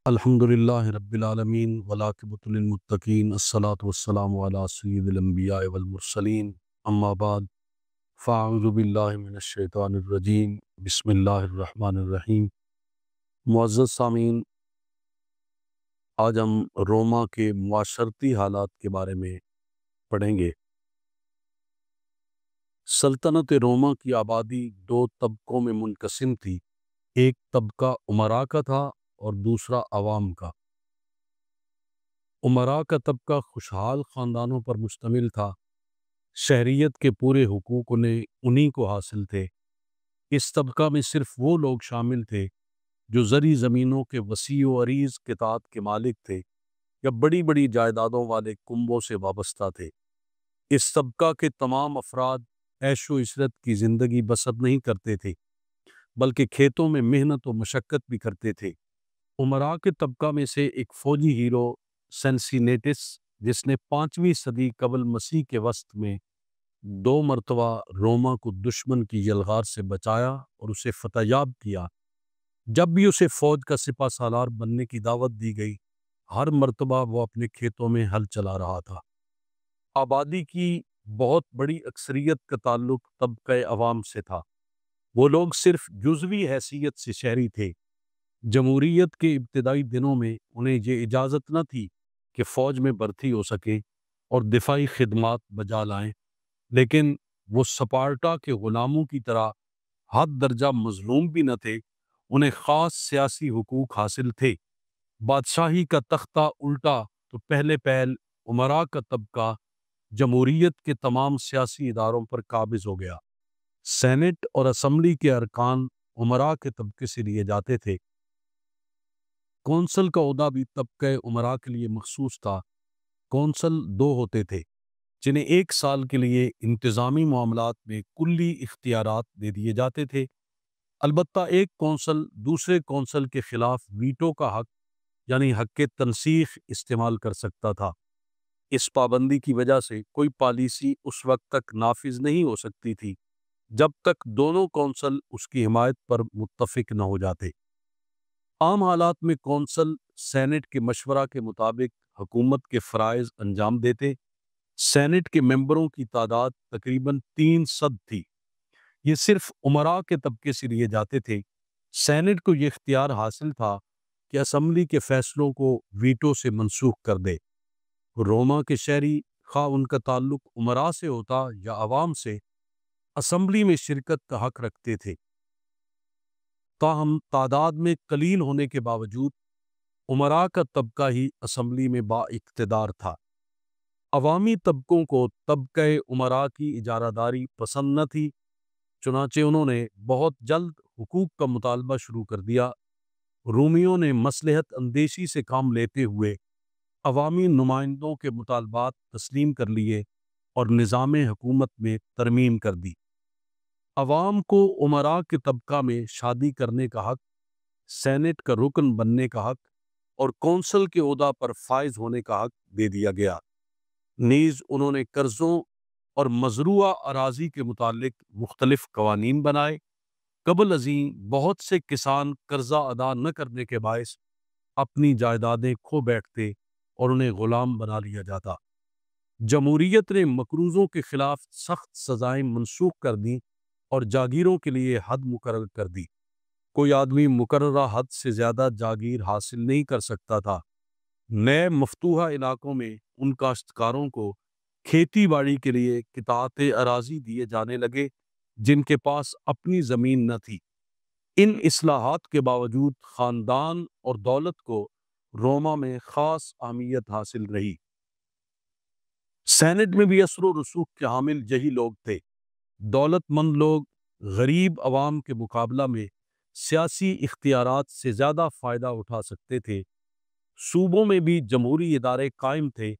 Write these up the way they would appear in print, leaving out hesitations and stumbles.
الحمدللہ رب العالمین والعاقبۃ للمتقین الصلاۃ والسلام علی سید الانبیاء والمرسلین اما بعد فاعوذ باللہ من الشیطان الرجیم بسم اللہ الرحمن الرحیم۔ معزز سامعین، آج ہم روما کے معاشرتی حالات کے بارے میں پڑھیں گے۔ سلطنت روما کی آبادی دو طبقوں میں منقسم تھی، ایک طبقہ امراء کا تھا اور دوسرا عوام کا۔ امراء کا طبقہ خوشحال خاندانوں پر مشتمل تھا، شہریت کے پورے حقوق انہیں کو حاصل تھے۔ اس طبقہ میں صرف وہ لوگ شامل تھے جو زرعی زمینوں کے وسیع و عریض قطاعت کے مالک تھے یا بڑی بڑی جائیدادوں والے کنبوں سے وابستہ تھے۔ اس طبقہ کے تمام افراد عیش و عشرت کی زندگی بسر نہیں کرتے تھے، بلکہ کھیتوں میں محنت و مشقت بھی کرتے تھے۔ امراء کے طبقہ میں سے ایک فوجی ہیرو سینسینیٹس، جس نے 5ویں صدی قبل مسیح کے وسط میں 2 مرتبہ روما کو دشمن کی یلغار سے بچایا اور اسے فتح یاب کیا، جب بھی اسے فوج کا سپہ سالار بننے کی دعوت دی گئی، ہر مرتبہ وہ اپنے کھیتوں میں ہل چلا رہا تھا۔ آبادی کی بہت بڑی اکثریت کا تعلق طبقہ عوام سے تھا۔ وہ لوگ صرف جزوی حیثیت سے شہری تھے۔ جمہوریت کے ابتدائی دنوں میں انہیں یہ اجازت نہ تھی کہ فوج میں بھرتی ہو سکیں اور دفاعی خدمات بجا لائیں، لیکن وہ سپارٹا کے غلاموں کی طرح حد درجہ مظلوم بھی نہ تھے۔ انہیں خاص سیاسی حقوق حاصل تھے۔ بادشاہی کا تختہ الٹا تو پہلے پہل امراء کا طبقہ جمہوریت کے تمام سیاسی اداروں پر قابض ہو گیا۔ سینٹ اور اسمبلی کے ارکان امراء کے طبقے سے لیے جاتے تھے۔ کونسل کا عہدہ بھی طبقہ امراء کے لیے مخصوص تھا۔ کونسل 2 ہوتے تھے، جنہیں 1 سال کے لیے انتظامی معاملات میں کلی اختیارات دے دیے جاتے تھے۔ البتہ ایک کونسل دوسرے کونسل کے خلاف ویٹو کا حق یعنی حق تنسیخ استعمال کر سکتا تھا۔ اس پابندی کی وجہ سے کوئی پالیسی اس وقت تک نافذ نہیں ہو سکتی تھی جب تک دونوں کونسل اس کی حمایت پر متفق نہ ہو جاتے۔ عام حالات میں کونسل سینٹ کے مشورہ کے مطابق حکومت کے فرائض انجام دیتے۔ سینٹ کے ممبروں کی تعداد تقریباً 300 تھی۔ یہ صرف امراء کے طبقے سے لیے جاتے تھے۔ سینٹ کو یہ اختیار حاصل تھا کہ اسمبلی کے فیصلوں کو ویٹو سے منسوخ کر دے۔ روما کے شہری، خواہ ان کا تعلق امراء سے ہوتا یا عوام سے، اسمبلی میں شرکت کا حق رکھتے تھے۔ تاہم تعداد میں قلیل ہونے کے باوجود امراء کا طبقہ ہی اسمبلی میں با اقتدار تھا۔ عوامی طبقوں کو طبقہ امراء کی اجارہ داری پسند نہ تھی، چنانچہ انہوں نے بہت جلد حقوق کا مطالبہ شروع کر دیا۔ رومیوں نے مصلحت اندیشی سے کام لیتے ہوئے عوامی نمائندوں کے مطالبات تسلیم کر لیے اور نظام حکومت میں ترمیم کر دی۔ عوام کو امراء کے طبقہ میں شادی کرنے کا حق، سینٹ کا رکن بننے کا حق اور کونسل کے عہدہ پر فائز ہونے کا حق دے دیا گیا۔ نیز انہوں نے قرضوں اور مزروعہ اراضی کے متعلق مختلف قوانین بنائے۔ قبل ازیں بہت سے کسان قرضہ ادا نہ کرنے کے باعث اپنی جائیدادیں کھو بیٹھتے اور انہیں غلام بنا لیا جاتا۔ جمہوریت نے مقروضوں کے خلاف سخت سزائیں منسوخ کر دیں اور جاگیروں کے لیے حد مقرر کر دی۔ کوئی آدمی مقررہ حد سے زیادہ جاگیر حاصل نہیں کر سکتا تھا۔ نئے مفتوحہ علاقوں میں ان کاشتکاروں کو کھیتی باڑی کے لیے قطعات اراضی دیے جانے لگے جن کے پاس اپنی زمین نہ تھی۔ ان اصلاحات کے باوجود خاندان اور دولت کو روما میں خاص اہمیت حاصل رہی۔ سینٹ میں بھی اثر و رسوخ کے حامل یہی لوگ تھے۔ دولت مند لوگ غریب عوام کے مقابلہ میں سیاسی اختیارات سے زیادہ فائدہ اٹھا سکتے تھے۔ صوبوں میں بھی جمہوری ادارے قائم تھے۔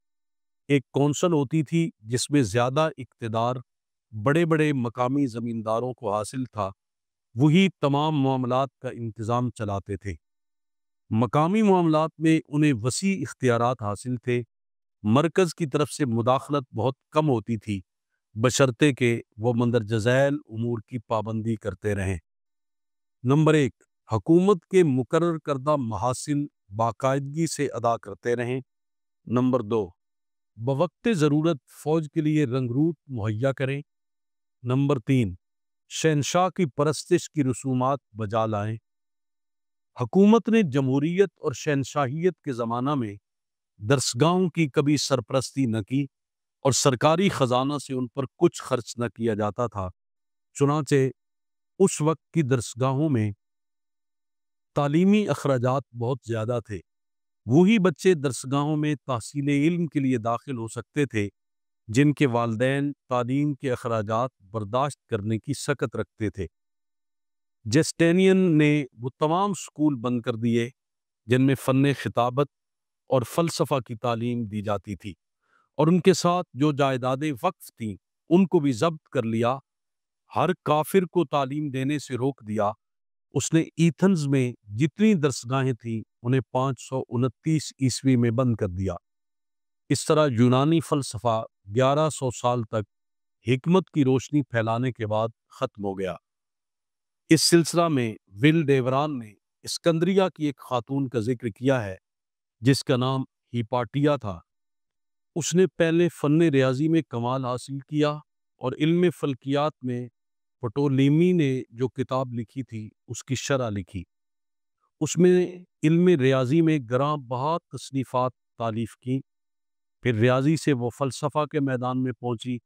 ایک کونسل ہوتی تھی جس میں زیادہ اقتدار بڑے بڑے مقامی زمینداروں کو حاصل تھا۔ وہی تمام معاملات کا انتظام چلاتے تھے۔ مقامی معاملات میں انہیں وسیع اختیارات حاصل تھے۔ مرکز کی طرف سے مداخلت بہت کم ہوتی تھی، بشرطے کہ وہ مندرجہ ذیل امور کی پابندی کرتے رہیں۔ نمبر 1، حکومت کے مقرر کردہ محاصل باقاعدگی سے ادا کرتے رہیں۔ نمبر 2، بوقت ضرورت فوج کے لیے رنگ روٹ مہیا کریں۔ نمبر 3، شہنشاہ کی پرستش کی رسومات بجا لائیں۔ حکومت نے جمہوریت اور شہنشاہیت کے زمانہ میں درسگاہوں کی کبھی سرپرستی نہ کی اور سرکاری خزانہ سے ان پر کچھ خرچ نہ کیا جاتا تھا۔ چنانچہ اس وقت کی درسگاہوں میں تعلیمی اخراجات بہت زیادہ تھے۔ وہی بچے درسگاہوں میں تحصیل علم کے لیے داخل ہو سکتے تھے جن کے والدین تعلیم کے اخراجات برداشت کرنے کی سکت رکھتے تھے۔ جسٹینین نے وہ تمام سکول بند کر دیے جن میں فن خطابت اور فلسفہ کی تعلیم دی جاتی تھی، اور ان کے ساتھ جو جائیدادیں وقف تھیں ان کو بھی ضبط کر لیا۔ ہر کافر کو تعلیم دینے سے روک دیا۔ اس نے ایتھنز میں جتنی درسگاہیں تھیں انہیں 529 عیسوی میں بند کر دیا۔ اس طرح یونانی فلسفہ 1100 سال تک حکمت کی روشنی پھیلانے کے بعد ختم ہو گیا۔ اس سلسلہ میں ول ڈیوران نے اسکندریہ کی ایک خاتون کا ذکر کیا ہے جس کا نام ہیپاٹیا تھا۔ اس نے پہلے فن ریاضی میں کمال حاصل کیا اور علم فلکیات میں پٹولیمی نے جو کتاب لکھی تھی اس کی شرح لکھی۔ اس میں علم ریاضی میں گراں بہا تصنیفات تالیف کی۔ پھر ریاضی سے وہ فلسفہ کے میدان میں پہنچی۔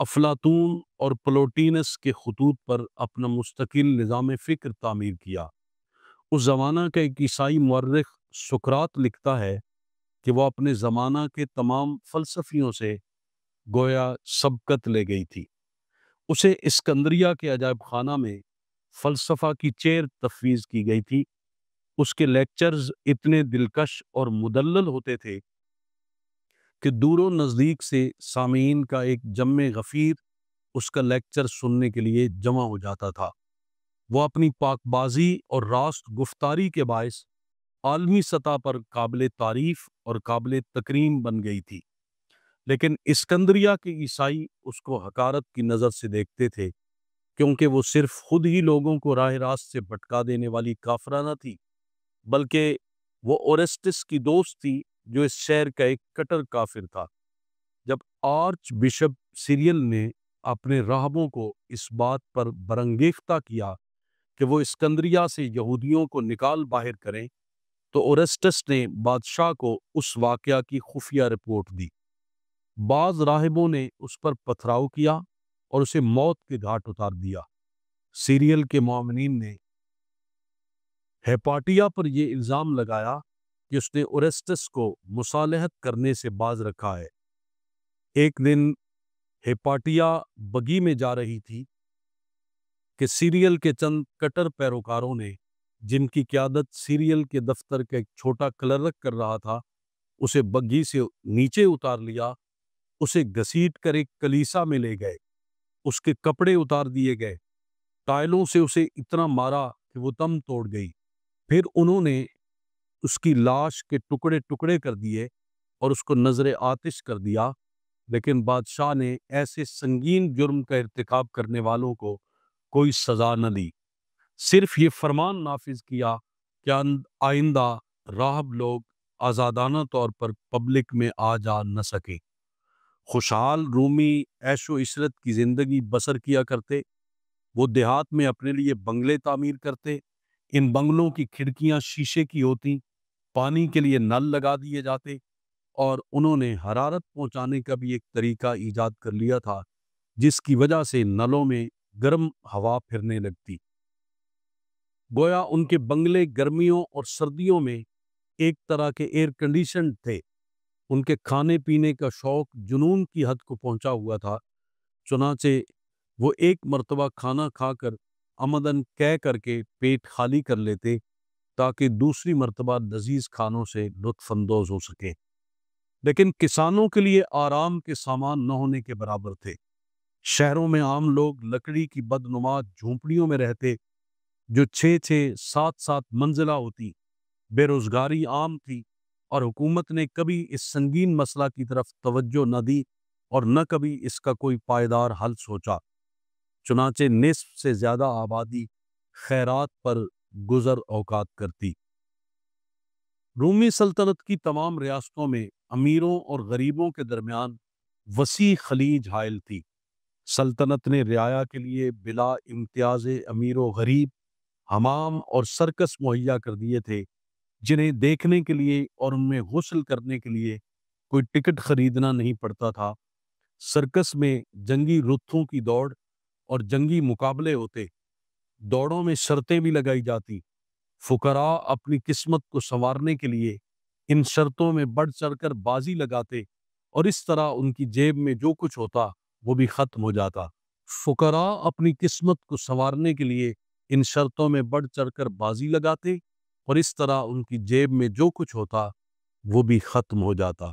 افلاطون اور پلوٹینس کے خطوط پر اپنا مستقل نظام فکر تعمیر کیا۔ اس زمانہ کا ایک عیسائی مورخ سقراط لکھتا ہے کہ وہ اپنے زمانہ کے تمام فلسفیوں سے گویا سبقت لے گئی تھی۔ اسے اسکندریہ کے عجائب خانہ میں فلسفہ کی چیئر تفویض کی گئی تھی۔ اس کے لیکچرز اتنے دلکش اور مدلل ہوتے تھے کہ دور و نزدیک سے سامعین کا ایک جمع غفیر اس کا لیکچر سننے کے لیے جمع ہو جاتا تھا۔ وہ اپنی پاک بازی اور راست گفتاری کے باعث عالمی سطح پر قابل تعریف اور قابل تکریم بن گئی تھی، لیکن اسکندریہ کے عیسائی اس کو حقارت کی نظر سے دیکھتے تھے کیونکہ وہ صرف خود ہی لوگوں کو راہ راست سے بھٹکا دینے والی کافرہ نہ تھی، بلکہ وہ اورسٹس کی دوست تھی جو اس شہر کا ایک کٹر کافر تھا۔ جب آرچ بشپ سیریل نے اپنے راہبوں کو اس بات پر برانگیختہ کیا کہ وہ اسکندریہ سے یہودیوں کو نکال باہر کریں تو اورسٹس نے بادشاہ کو اس واقعہ کی خفیہ رپورٹ دی۔ بعض راہبوں نے اس پر پتھراؤ کیا اور اسے موت کے گھاٹ اتار دیا۔ سیریل کے معاونین نے ہیپاٹیا پر یہ الزام لگایا کہ اس نے اورسٹس کو مصالحت کرنے سے باز رکھا ہے۔ ایک دن ہیپاٹیا بگی میں جا رہی تھی کہ سیریل کے چند کٹر پیروکاروں نے، جن کی قیادت سیریل کے دفتر کا ایک چھوٹا کلرک کر رہا تھا، اسے بگی سے نیچے اتار لیا، اسے گھسیٹ کر ایک کلیسا میں لے گئے، اس کے کپڑے اتار دیے گئے، ٹائلوں سے اسے اتنا مارا کہ وہ دم توڑ گئی۔ پھر انہوں نے اس کی لاش کے ٹکڑے ٹکڑے کر دیے اور اس کو نظر آتش کر دیا، لیکن بادشاہ نے ایسے سنگین جرم کا ارتکاب کرنے والوں کو کوئی سزا نہ دی، صرف یہ فرمان نافذ کیا کہ آئندہ راہب لوگ آزادانہ طور پر پبلک میں آ جا نہ سکیں۔ خوشحال رومی عیش و عشرت کی زندگی بسر کیا کرتے۔ وہ دیہات میں اپنے لیے بنگلے تعمیر کرتے۔ ان بنگلوں کی کھڑکیاں شیشے کی ہوتی، پانی کے لیے نل لگا دیے جاتے، اور انہوں نے حرارت پہنچانے کا بھی ایک طریقہ ایجاد کر لیا تھا جس کی وجہ سے نلوں میں گرم ہوا پھرنے لگتی۔ گویا ان کے بنگلے گرمیوں اور سردیوں میں ایک طرح کے ایئر کنڈیشنڈ تھے۔ ان کے کھانے پینے کا شوق جنون کی حد کو پہنچا ہوا تھا، چنانچہ وہ ایک مرتبہ کھانا کھا کر عمدن کہہ کر کے پیٹ خالی کر لیتے تاکہ دوسری مرتبہ لذیذ کھانوں سے لطف اندوز ہو سکیں۔ لیکن کسانوں کے لیے آرام کے سامان نہ ہونے کے برابر تھے۔ شہروں میں عام لوگ لکڑی کی بدنما جھونپڑیوں میں رہتے جو 6-6 7-7 منزلہ ہوتی۔ بے روزگاری عام تھی اور حکومت نے کبھی اس سنگین مسئلہ کی طرف توجہ نہ دی اور نہ کبھی اس کا کوئی پائیدار حل سوچا۔ چنانچہ نصف سے زیادہ آبادی خیرات پر گزر اوقات کرتی۔ رومی سلطنت کی تمام ریاستوں میں امیروں اور غریبوں کے درمیان وسیع خلیج حائل تھی۔ سلطنت نے رعایا کے لیے بلا امتیاز امیر و غریب حمام اور سرکس مہیا کر دیے تھے، جنہیں دیکھنے کے لیے اور ان میں غسل کرنے کے لیے کوئی ٹکٹ خریدنا نہیں پڑتا تھا۔ سرکس میں جنگی رتھوں کی دوڑ اور جنگی مقابلے ہوتے، دوڑوں میں شرطیں بھی لگائی جاتی۔ فقراء اپنی قسمت کو سنوارنے کے لیے ان شرطوں میں بڑھ چڑھ کر بازی لگاتے اور اس طرح ان کی جیب میں جو کچھ ہوتا وہ بھی ختم ہو جاتا۔ فقراء اپنی قسمت کو سنوارنے کے لیے ان شرطوں میں بڑھ چڑھ کر بازی لگاتے اور اس طرح ان کی جیب میں جو کچھ ہوتا وہ بھی ختم ہو جاتا۔